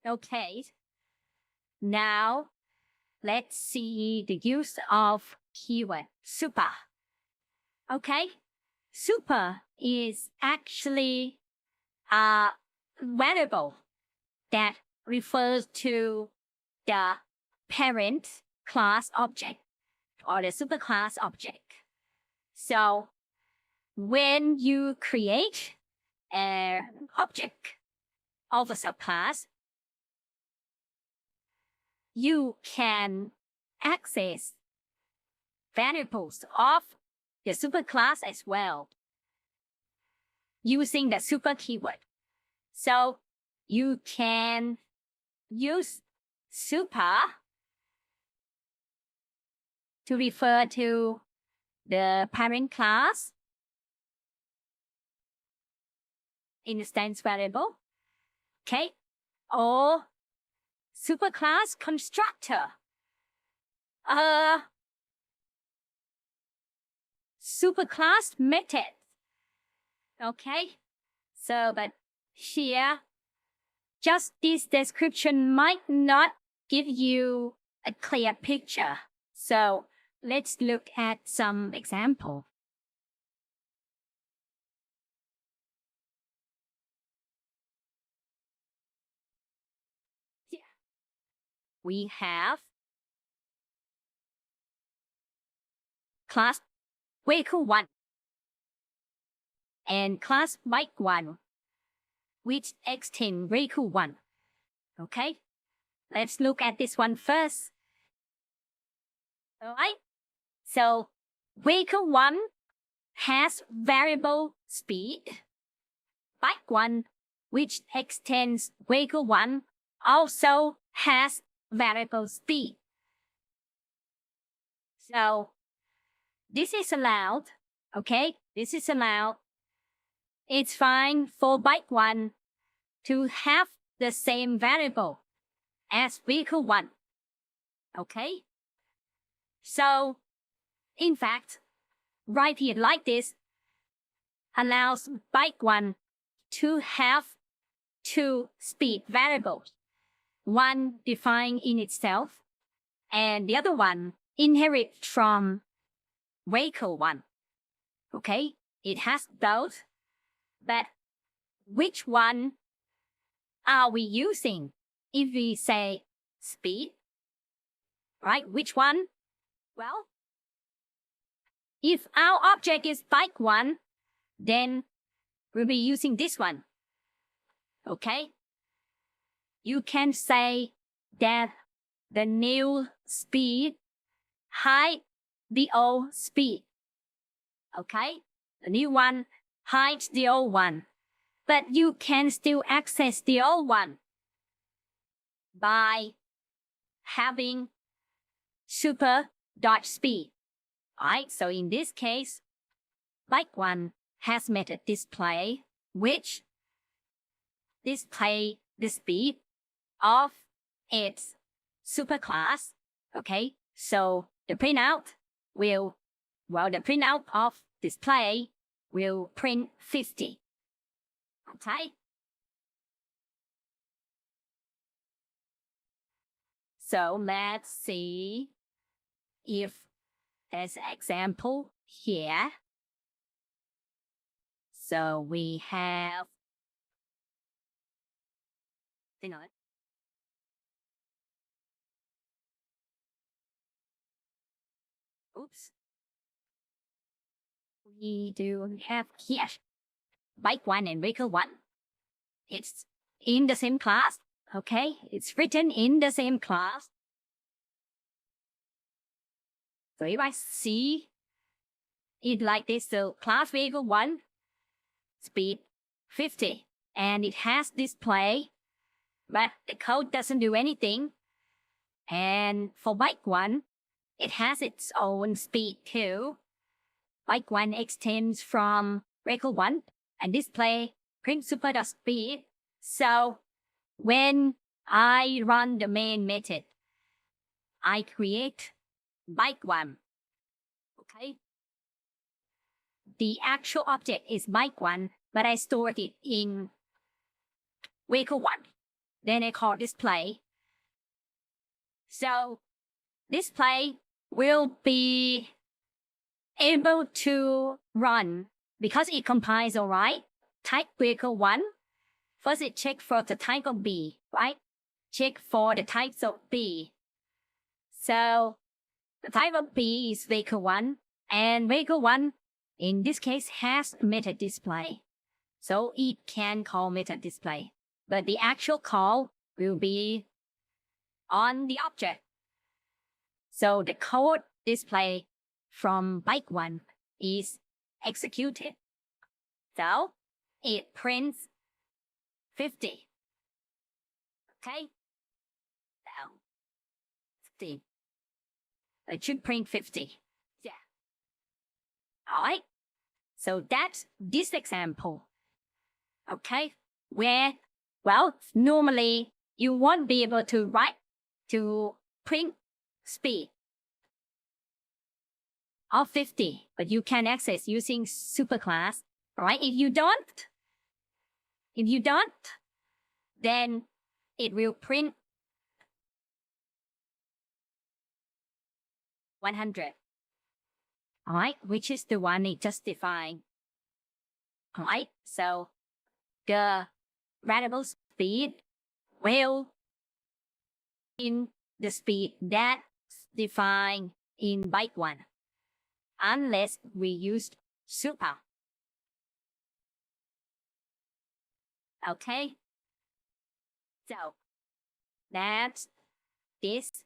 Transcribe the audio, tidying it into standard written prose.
Okay. Now, let's see the use of keyword super. Okay. Super is actually a variable that refers to the parent class object or the superclass object. So when you create an object of a subclass, you can access variables of the superclass as well using the super keyword. So you can use super to refer to the parent class instance variable, okay, or superclass constructor, superclass method, okay. So, but here, just this description might not give you a clear picture. So let's look at some example. Yeah. We have class vehicle 1 and class bike 1, which extend vehicle 1. Okay, let's look at this one first. All right, so vehicle 1 has variable speed. Bike 1, which extends vehicle 1, also has variable speed. So this is allowed, okay? This is allowed. It's fine for bike 1 to have the same variable as vehicle 1, okay? So, in fact, right here like this allows bike 1 to have two speed variables, one defined in itself and the other one inherit from vehicle 1. Okay, it has both, but which one are we using if we say speed, right? Which one? Well, if our object is bike 1, then we'll be using this one. Okay? You can say that the new speed hide the old speed. Okay? The new one hides the old one. But you can still access the old one by having super.speed. Alright, so in this case, bike 1 has method display, which display the speed of its superclass. Okay, so the printout will, well, the printout of display will print 50. Okay. So let's see if there's an example here. So we have, oops. We do have here bike 1 and vehicle 1. It's in the same class, okay? It's written in the same class. So if I see it like this, so class vehicle 1, speed 50, and it has display, but the code doesn't do anything. And for bike 1, it has its own speed too. Bike 1 extends from vehicle 1 and display print super.speed. So when I run the main method, I create bike 1. Okay. The actual object is bike 1, but I stored it in vehicle 1. then I call display. So display will be able to run because it compiles, all right? Type vehicle 1. First, it check for the type of B, right? Check for the types of B. So the type of B is vehicle 1, and vehicle 1, in this case, has method display. So it can call method display, but the actual call will be on the object. So the code display from byte 1 is executed. So it prints 50. Okay? So 50. It should print 50. Yeah. All right. So that's this example. Okay? Where, well, normally you won't be able to write to print speed of 50, but you can access using superclass, right? If you don't, then it will print 100. All right, which is the one it just defined. All right, so the variable speed will in the speed that's defined in byte 1, unless we used super. Okay, so that's this